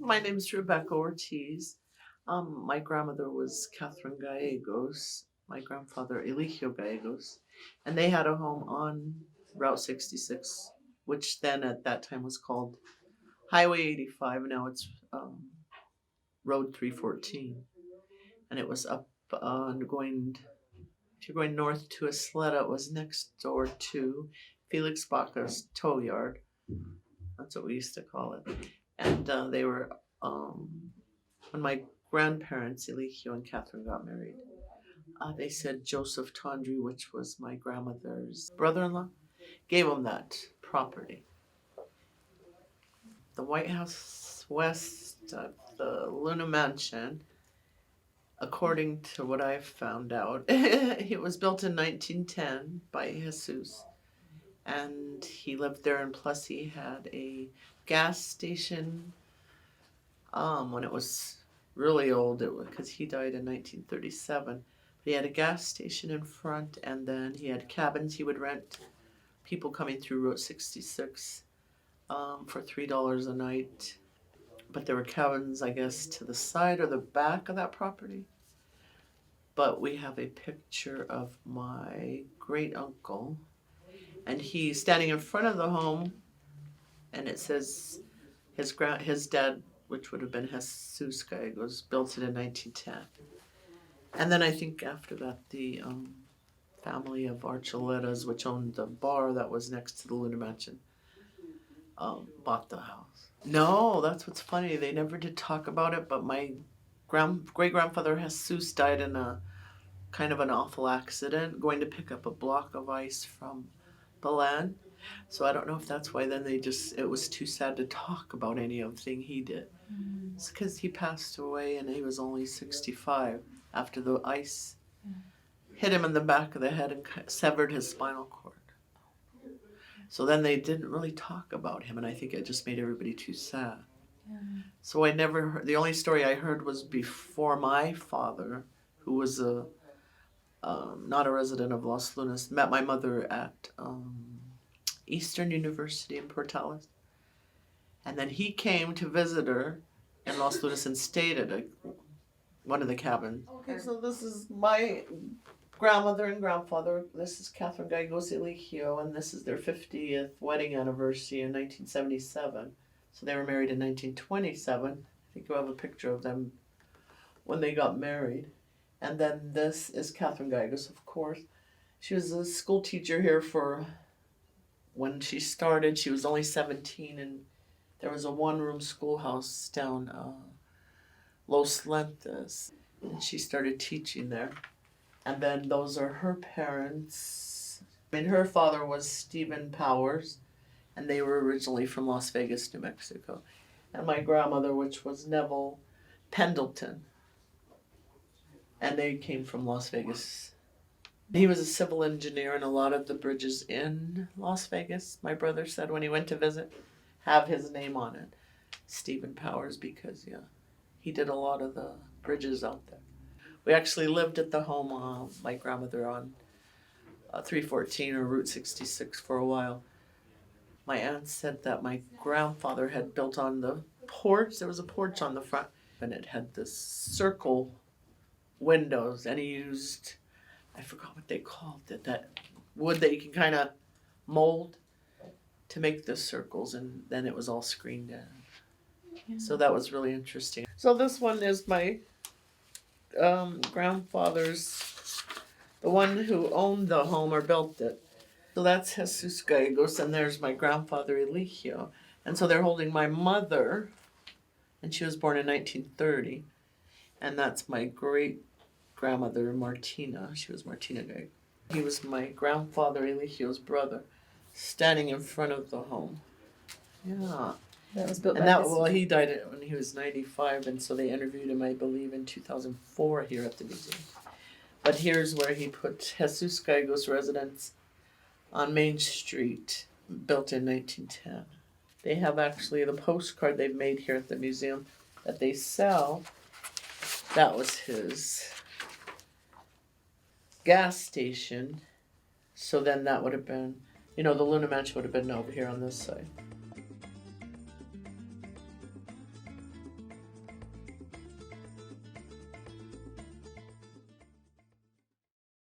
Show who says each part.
Speaker 1: My name's Rebecca Ortiz. My grandmother was Catherine Gallegos, my grandfather Eligio Gallegos, and they had a home on Route 66, which then at that time was called Highway 85. Now it's Road 314, and it was up on going. If you're going north to Isleta, it was next door to Felix Baca's tow yard. That's what we used to call it. And they were when my grandparents Eligio and Catherine got married. They said Joseph Tondry, which was my grandmother's brother-in-law, gave them that property. The White House west of the Luna Mansion, according to what I found out, it was built in 1910 by Jesus, and he lived there. And plus, he had a gas station. When it was really old, because he died in 1937. He had a gas station in front, and then he had cabins he would rent. People coming through Route 66 for $3 a night. But there were cabins, I guess, to the side or the back of that property. But we have a picture of my great uncle, and he's standing in front of the home, and it says his dad, which would have been Jesus Gallegos, built it in 1910. And then I think after that, the family of Archuletas, which owned the bar that was next to the Luna Mansion, bought the house. No, that's what's funny. They never did talk about it, but my great-grandfather Jesus died in a kind of an awful accident, going to pick up a block of ice from the land. So I don't know if that's why then it was too sad to talk about any of the thing he did. It's because he passed away and he was only 65 after the ice hit him in the back of the head and severed his spinal cord. So then they didn't really talk about him, and I think it just made everybody too sad. So I never heard, the only story I heard was before my father, who was not a resident of Los Lunas, met my mother at Eastern University in Portales. And then he came to visit her in Los Lunas and stayed at one of the cabins. Okay, so this is my grandmother and grandfather. This is Catherine Gallegos Eligio, and this is their 50th wedding anniversary in 1977. So they were married in 1927. I think you have a picture of them when they got married. And then this is Catherine Gallegos, of course. She was a school teacher here when she started. She was only 17, and there was a one-room schoolhouse down Los Lentes, and she started teaching there. And then those are her parents. I mean, her father was Stephen Powers, and they were originally from Las Vegas, New Mexico. And my grandmother, which was Neville Pendleton, and they came from Las Vegas. He was a civil engineer, and a lot of the bridges in Las Vegas, my brother said when he went to visit, have his name on it, Stephen Powers, because he did a lot of the bridges out there. We actually lived at the home of my grandmother on 314 or Route 66 for a while. My aunt said that my grandfather had built on the porch. There was a porch on the front, and it had this circle windows, and he used, I forgot what they called it, that wood that you can kind of mold to make the circles, and then it was all screened in. So that was really interesting. So this one is my grandfather's, the one who owned the home or built it. So that's Jesus Gallegos, and there's my grandfather Eligio. And so they're holding my mother, and she was born in 1930. And that's my great-grandmother Martina. She was Martina Gallegos. He was my grandfather Eligio's brother, standing in front of the home. Yeah.
Speaker 2: That was built
Speaker 1: he died when he was 95, and so they interviewed him, I believe, in 2004 here at the museum. But here's where he put Jesus Gallegos residence on Main Street, built in 1910. They have actually the postcard they've made here at the museum that they sell. That was his gas station. So then that would have been, the Luna Mansion would have been over here on this side.